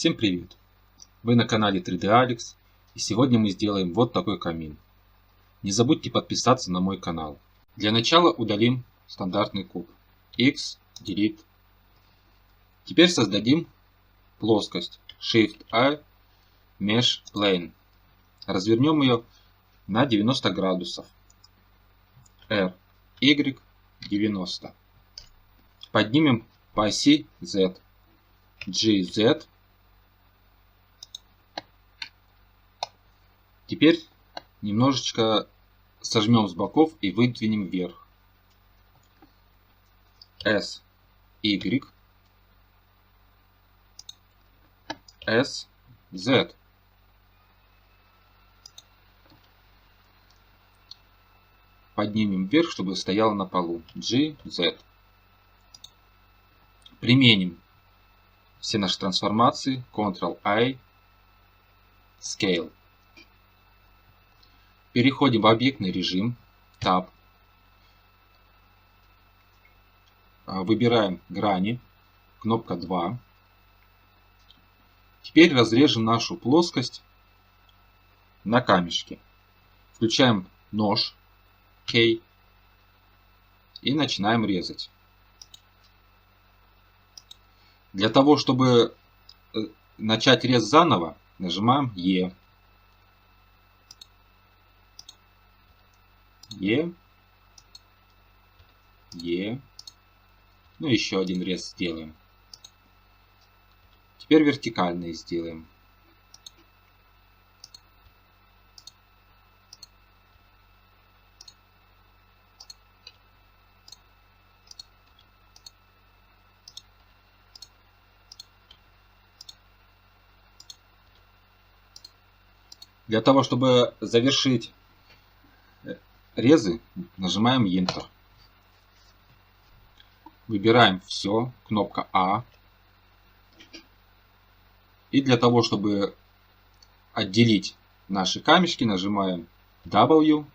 Всем привет! Вы на канале 3D Alex, и сегодня мы сделаем вот такой камин. Не забудьте подписаться на мой канал. Для начала удалим стандартный куб. X, Delete. Теперь создадим плоскость Shift-A, Mesh Plane. Развернем ее на 90 градусов. R, Y, 90. Поднимем по оси Z. G, Z. Теперь немножечко сожмем с боков и выдвинем вверх. S, Y, S, Z. Поднимем вверх, чтобы стояло на полу. G, Z. Применим все наши трансформации. Ctrl-I, Scale. Переходим в объектный режим. Tab. Выбираем грани. Кнопка 2. Теперь разрежем нашу плоскость на камешки. Включаем нож K и начинаем резать. Для того, чтобы начать рез заново, нажимаем E. E. E. Ну, еще один рез сделаем. Теперь вертикальный сделаем. Для того, чтобы завершить резы, нажимаем Enter. Выбираем все, кнопка А. И для того, чтобы отделить наши камешки, нажимаем W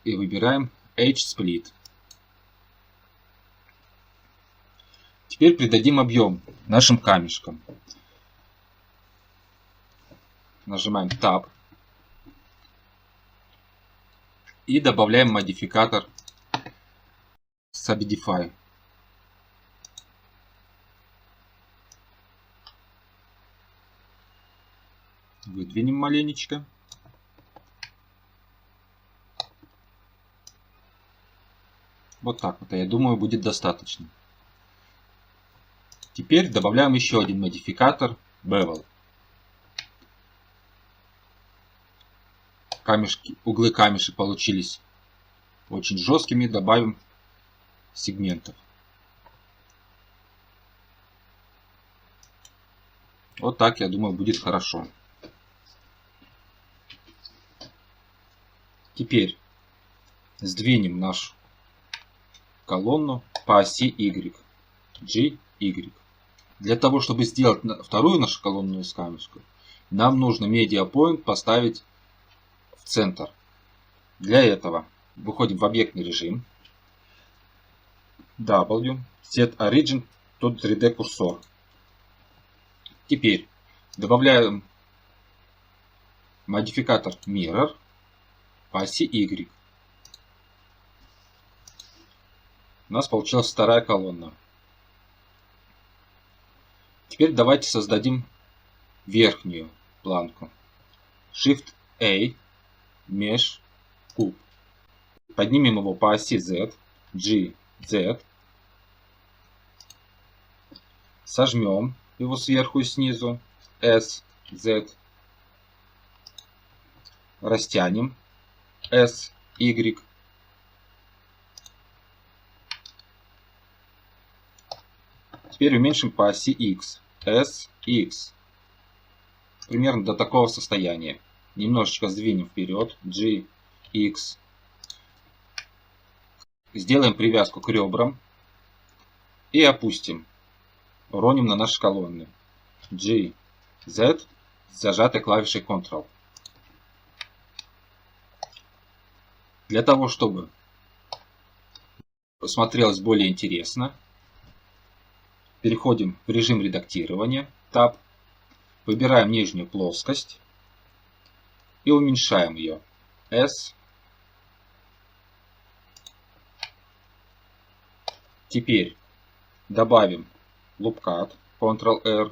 и выбираем H-Split. Теперь придадим объем нашим камешкам. Нажимаем Tab. И добавляем модификатор Subdify. Выдвинем маленечко. Вот так вот, я думаю, будет достаточно. Теперь добавляем еще один модификатор Bevel. Углы камешек получились очень жесткими, добавим сегментов. Вот так, я думаю, будет хорошо. Теперь сдвинем нашу колонну по оси Y. G, Y. Для того, чтобы сделать вторую нашу колонну из камешка, нам нужно Media Point поставить в центр. Для этого выходим в объектный режим. W, Set Origin to 3D Cursor. Теперь добавляем модификатор Mirror по оси Y. У нас получилась вторая колонна. Теперь давайте создадим верхнюю планку. Shift-A, Mesh, Cube. Поднимем его по оси Z, G, Z. Сожмем его сверху и снизу, S, Z. Растянем, S, Y. Теперь уменьшим по оси X, S, X. Примерно до такого состояния. Немножечко сдвинем вперед, G, X. Сделаем привязку к ребрам и опустим. Уроним на наши колонны. G, Z с зажатой клавишей Ctrl. Для того, чтобы смотрелось более интересно, Переходим в режим редактирования, Tab. Выбираем нижнюю плоскость и уменьшаем ее. S. Теперь добавим лупкат, Ctrl-R.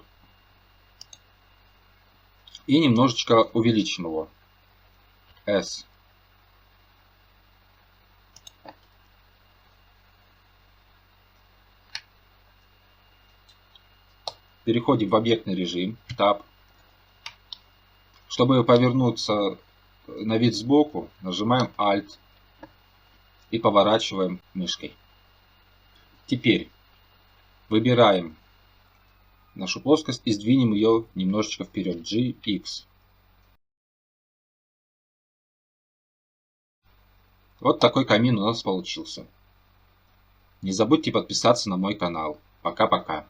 И немножечко увеличим его. S. Переходим в объектный режим, Tab. Чтобы повернуться на вид сбоку, нажимаем Alt и поворачиваем мышкой. Теперь выбираем нашу плоскость и сдвинем ее немножечко вперед. GX. Вот такой камин у нас получился. Не забудьте подписаться на мой канал. Пока-пока.